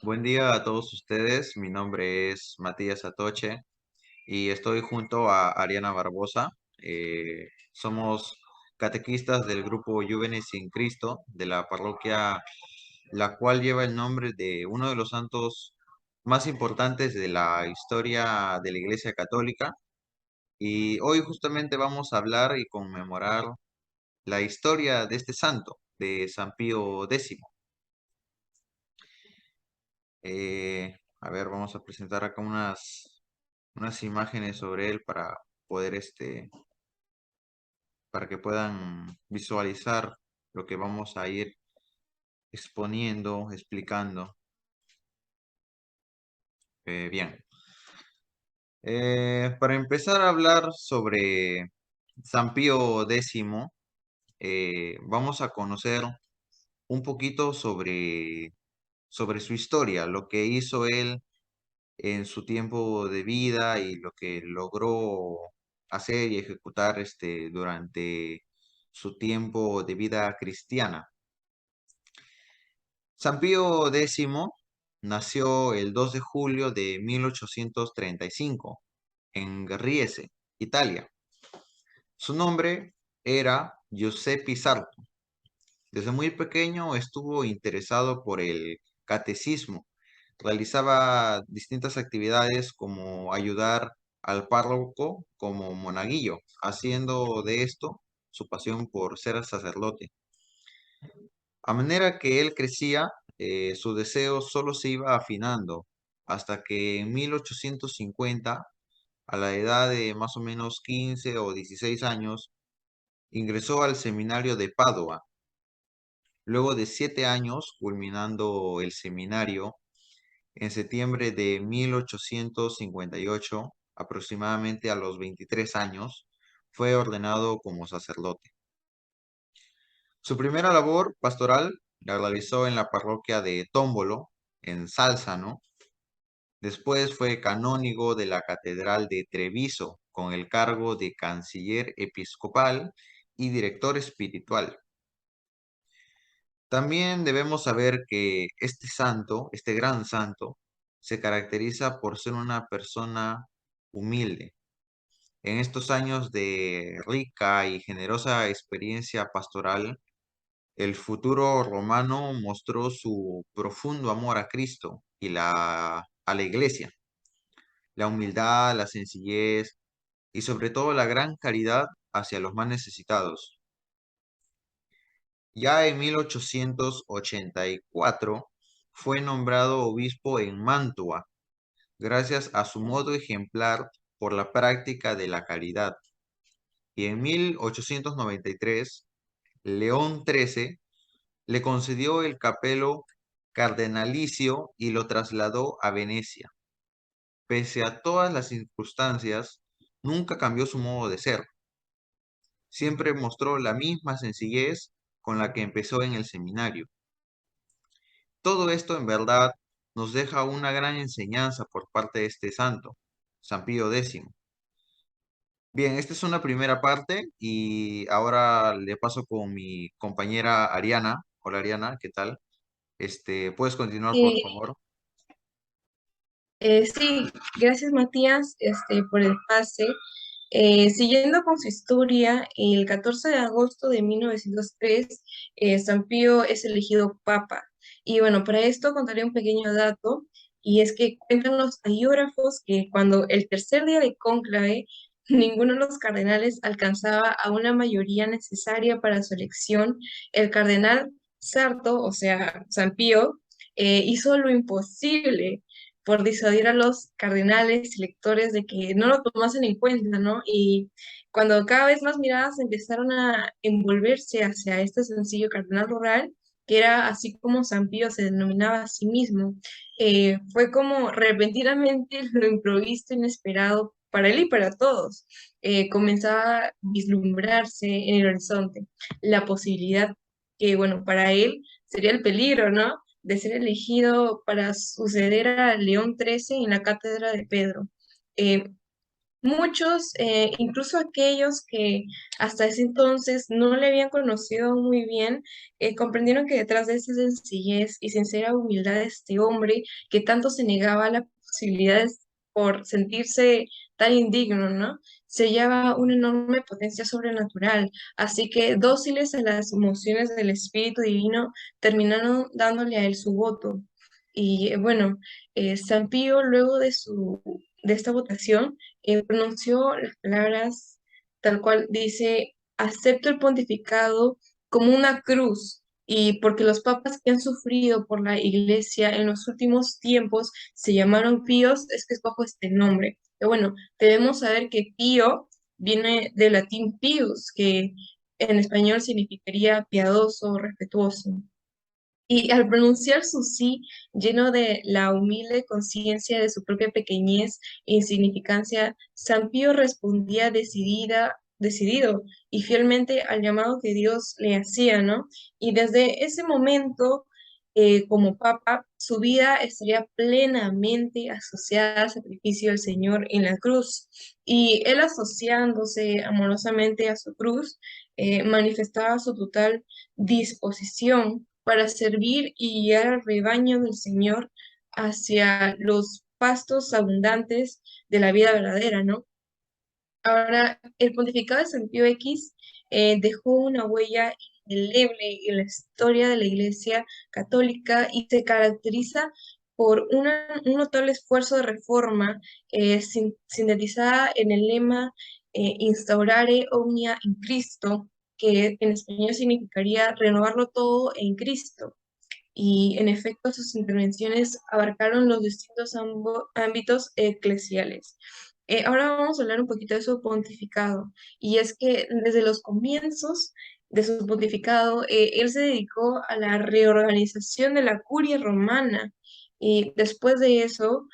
Buen día a todos ustedes. Mi nombre es Matías Atoche y estoy junto a Ariana Barbosa. Somos catequistas del grupo Jóvenes sin Cristo de la parroquia, la cual lleva el nombre de uno de los santos más importantes de la historia de la Iglesia Católica. Y hoy justamente vamos a hablar y conmemorar la historia de este santo, de San Pío X. A ver, vamos a presentar acá unas imágenes sobre él para poder, para que puedan visualizar lo que vamos a ir exponiendo, explicando. Bien. Para empezar a hablar sobre San Pío X, vamos a conocer un poquito sobre su historia, lo que hizo él en su tiempo de vida y lo que logró hacer y ejecutar durante su tiempo de vida cristiana. San Pío X nació el 2 de julio de 1835 en Riese, Italia. Su nombre era Giuseppe Sarto. Desde muy pequeño estuvo interesado por el catecismo. Realizaba distintas actividades como ayudar al párroco como monaguillo, haciendo de esto su pasión por ser sacerdote. A manera que él crecía, su deseo solo se iba afinando, hasta que en 1850, a la edad de más o menos 15 o 16 años, ingresó al seminario de Padua. Luego de 7 años, culminando el seminario, en septiembre de 1858, aproximadamente a los 23 años, fue ordenado como sacerdote. Su primera labor pastoral la realizó en la parroquia de Tómbolo, en Sálzano. Después fue canónigo de la Catedral de Treviso, con el cargo de canciller episcopal y director espiritual. También debemos saber que este santo, este gran santo, se caracteriza por ser una persona humilde. En estos años de rica y generosa experiencia pastoral, el futuro romano mostró su profundo amor a Cristo y a la iglesia, la humildad, la sencillez y sobre todo la gran caridad hacia los más necesitados. Ya en 1884 fue nombrado obispo en Mantua, gracias a su modo ejemplar por la práctica de la caridad. Y en 1893, León XIII le concedió el capelo cardenalicio y lo trasladó a Venecia. Pese a todas las circunstancias, nunca cambió su modo de ser. Siempre mostró la misma sencillez con la que empezó en el seminario. Todo esto en verdad nos deja una gran enseñanza por parte de este santo, San Pío X. Bien, esta es una primera parte y ahora le paso con mi compañera Ariana. Hola Ariana, ¿qué tal? ¿Puedes continuar por Sí, favor? sí, gracias Matías por el pase. Siguiendo con su historia, el 14 de agosto de 1903, San Pío es elegido papa. Y bueno, para esto contaré un pequeño dato, y es que cuentan los agiógrafos que cuando el tercer día de cónclave, ninguno de los cardenales alcanzaba a una mayoría necesaria para su elección, el cardenal Sarto, o sea, San Pío, hizo lo imposible por disuadir a los cardenales y lectores de que no lo tomasen en cuenta, ¿no? Y cuando cada vez más miradas empezaron a envolverse hacia este sencillo cardenal rural, que era así como San Pío se denominaba a sí mismo, fue como repentinamente lo improvisto, inesperado para él y para todos. Comenzaba a vislumbrarse en el horizonte la posibilidad que, bueno, para él sería el peligro, ¿no? De ser elegido para suceder a León XIII en la cátedra de Pedro. Eh, Muchos, incluso aquellos que hasta ese entonces no le habían conocido muy bien, comprendieron que detrás de esa sencillez y sincera humildad de este hombre, que tanto se negaba a las posibilidades por sentirse tan indigno, ¿no? Se hallaba una enorme potencia sobrenatural. Así que, dóciles a las emociones del Espíritu Divino, terminaron dándole a él su voto. Y bueno, San Pío, luego de esta votación, pronunció las palabras tal cual dice: acepto el pontificado como una cruz, y porque los papas que han sufrido por la iglesia en los últimos tiempos se llamaron píos, es que escojo este nombre. Pero bueno, debemos saber que pío viene del latín pius, que en español significaría piadoso o respetuoso. Y al pronunciar su sí, lleno de la humilde conciencia de su propia pequeñez e insignificancia, San Pío respondía decidido y fielmente al llamado que Dios le hacía, ¿no? Y desde ese momento, como papa, su vida estaría plenamente asociada al sacrificio del Señor en la cruz. Y él, asociándose amorosamente a su cruz, manifestaba su total disposición para servir y guiar al rebaño del Señor hacia los pastos abundantes de la vida verdadera, ¿no? Ahora, el pontificado de San Pío X dejó una huella indeleble en la historia de la Iglesia Católica y se caracteriza por un notable esfuerzo de reforma sintetizada en el lema Instaurare omnia in Cristo, que en español significaría renovarlo todo en Cristo. Y en efecto, sus intervenciones abarcaron los distintos ámbitos eclesiales. Ahora vamos a hablar un poquito de su pontificado, y es que desde los comienzos de su pontificado, él se dedicó a la reorganización de la curia romana, y después de eso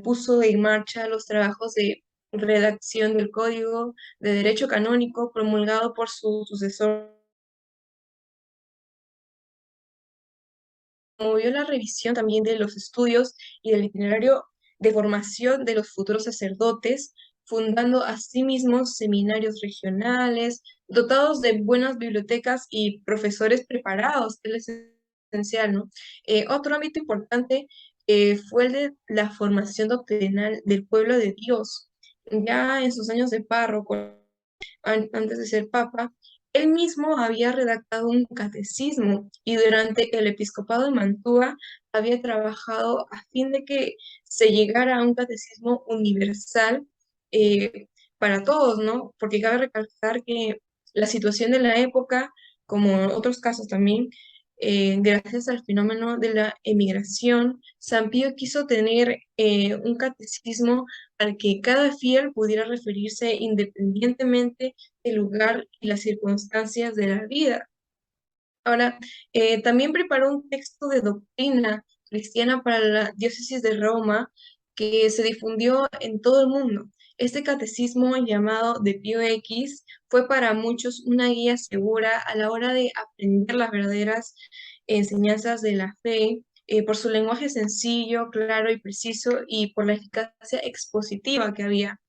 puso en marcha los trabajos de redacción del Código de Derecho Canónico promulgado por su sucesor. Promovió la revisión también de los estudios y del itinerario de formación de los futuros sacerdotes, fundando asimismo seminarios regionales, dotados de buenas bibliotecas y profesores preparados, que es esencial, ¿no? Otro ámbito importante fue el de la formación doctrinal del pueblo de Dios. Ya en sus años de párroco, antes de ser papa, él mismo había redactado un catecismo y durante el episcopado de Mantua había trabajado a fin de que se llegara a un catecismo universal eh, para todos, ¿no? Porque cabe recalcar que la situación de la época, como otros casos también, gracias al fenómeno de la emigración, San Pío quiso tener un catecismo al que cada fiel pudiera referirse independientemente del lugar y las circunstancias de la vida. Ahora, también preparó un texto de doctrina cristiana para la diócesis de Roma que se difundió en todo el mundo. Este catecismo llamado de Pío X fue para muchos una guía segura a la hora de aprender las verdaderas enseñanzas de la fe, por su lenguaje sencillo, claro y preciso, y por la eficacia expositiva que había.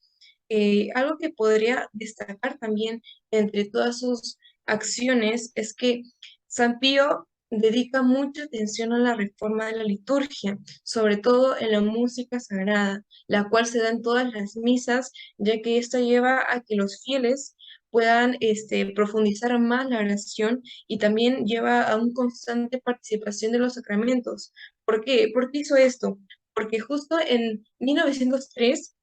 Algo que podría destacar también entre todas sus acciones es que San Pío dedica mucha atención a la reforma de la liturgia, sobre todo en la música sagrada, la cual se da en todas las misas, ya que esta lleva a que los fieles puedan profundizar más la oración, y también lleva a una constante participación de los sacramentos. ¿Por qué? ¿Por qué hizo esto? Porque justo en 1903,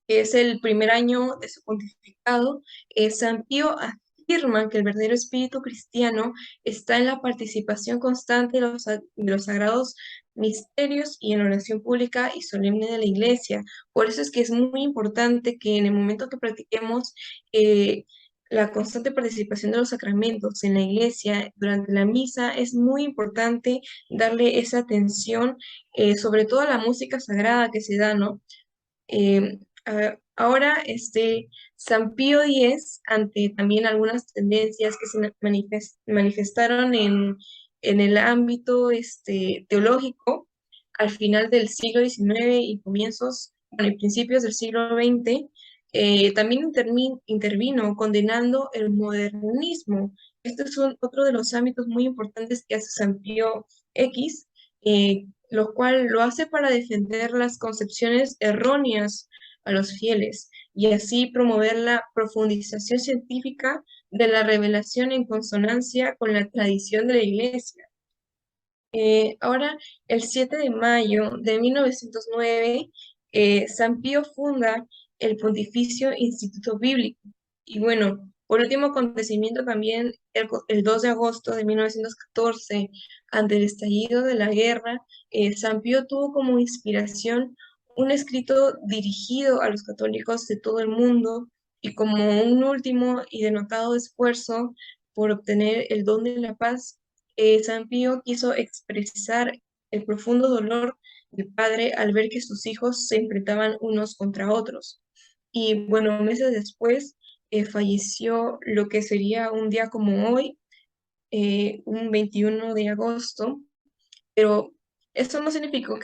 que es el primer año de su pontificado, San Pío afirma que el verdadero espíritu cristiano está en la participación constante de los sagrados misterios y en la oración pública y solemne de la Iglesia. Por eso es que es muy importante que en el momento que practiquemos la constante participación de los sacramentos en la Iglesia durante la misa, es muy importante darle esa atención, sobre todo a la música sagrada que se da, ¿no? Ahora, San Pío X, ante también algunas tendencias que se manifestaron en el ámbito teológico al final del siglo XIX y comienzos, bueno, y principios del siglo XX, también intervino condenando el modernismo. Este es otro de los ámbitos muy importantes que hace San Pío X, lo cual lo hace para defender las concepciones erróneas a los fieles y así promover la profundización científica de la revelación en consonancia con la tradición de la Iglesia. Ahora, el 7 de mayo de 1909, San Pío funda el Pontificio Instituto Bíblico. Y bueno, por último acontecimiento también, el 2 de agosto de 1914, ante el estallido de la guerra, San Pío tuvo como inspiración un escrito dirigido a los católicos de todo el mundo y como un último y denotado esfuerzo por obtener el don de la paz. San Pío quiso expresar el profundo dolor del padre al ver que sus hijos se enfrentaban unos contra otros. Y bueno, meses después falleció lo que sería un día como hoy, un 21 de agosto, pero eso no significó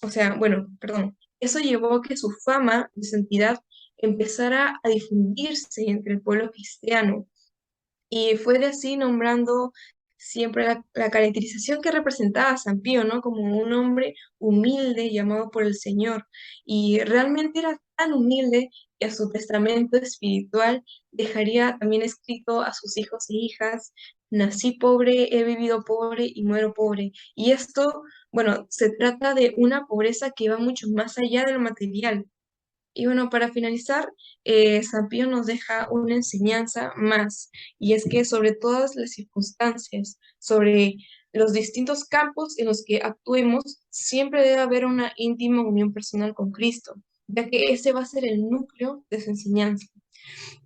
o sea, bueno, perdón, eso llevó a que su fama de santidad empezara a difundirse entre el pueblo cristiano y fue de así nombrando siempre la caracterización que representaba a San Pío, ¿no? Como un hombre humilde llamado por el Señor. Y realmente era tan humilde que a su testamento espiritual dejaría también escrito a sus hijos e hijas: nací pobre, he vivido pobre y muero pobre. Y esto, bueno, se trata de una pobreza que va mucho más allá de lo material. Y bueno, para finalizar, San Pío nos deja una enseñanza más, y es que sobre todas las circunstancias, sobre los distintos campos en los que actuemos, siempre debe haber una íntima unión personal con Cristo, ya que ese va a ser el núcleo de su enseñanza.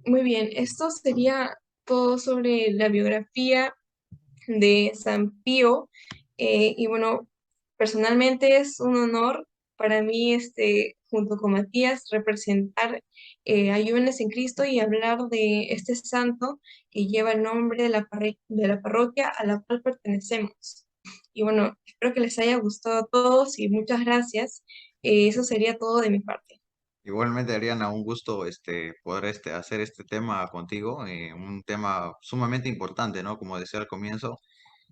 Muy bien, esto sería todo sobre la biografía de San Pío. Y bueno, personalmente es un honor para mí, junto con Matías, representar a Jóvenes en Cristo y hablar de este santo que lleva el nombre de de la parroquia a la cual pertenecemos. Y bueno, espero que les haya gustado a todos y muchas gracias. Eso sería todo de mi parte. Igualmente, Ariana, un gusto poder hacer este tema contigo, un tema sumamente importante, ¿no? Como decía al comienzo,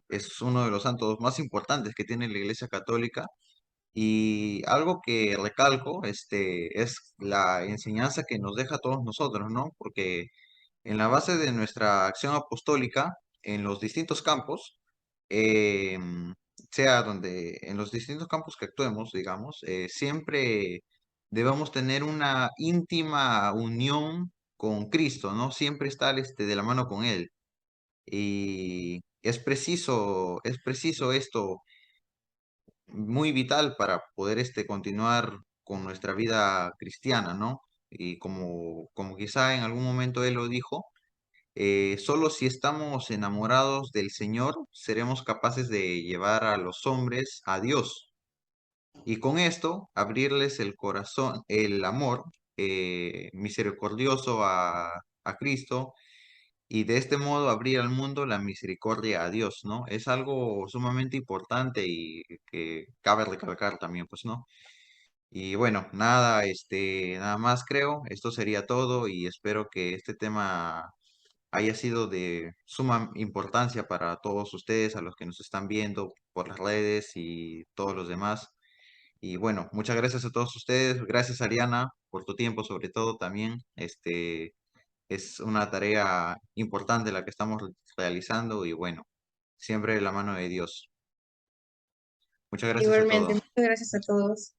es uno de los santos más importantes que tiene la Iglesia Católica. Y algo que recalco, es la enseñanza que nos deja a todos nosotros, ¿no? Porque en la base de nuestra acción apostólica, en los distintos campos, eh, sea donde, en los distintos campos que actuemos, digamos, siempre debemos tener una íntima unión con Cristo, ¿no? Siempre estar de la mano con Él. Y es preciso esto muy vital para poder continuar con nuestra vida cristiana, ¿no? Y como quizá en algún momento él lo dijo, solo si estamos enamorados del Señor seremos capaces de llevar a los hombres a Dios. Y con esto, abrirles el corazón, el amor misericordioso a Cristo, y de este modo abrir al mundo la misericordia a Dios, ¿no? Es algo sumamente importante y que cabe recalcar también, pues, ¿no? Y bueno, nada, nada más creo. Esto sería todo y espero que este tema haya sido de suma importancia para todos ustedes, a los que nos están viendo por las redes y todos los demás. Y bueno, muchas gracias a todos ustedes. Gracias, Ariana, por tu tiempo, sobre todo también. Es una tarea importante la que estamos realizando y bueno, siempre de la mano de Dios. Muchas gracias a Igualmente, todos. muchas gracias a todos.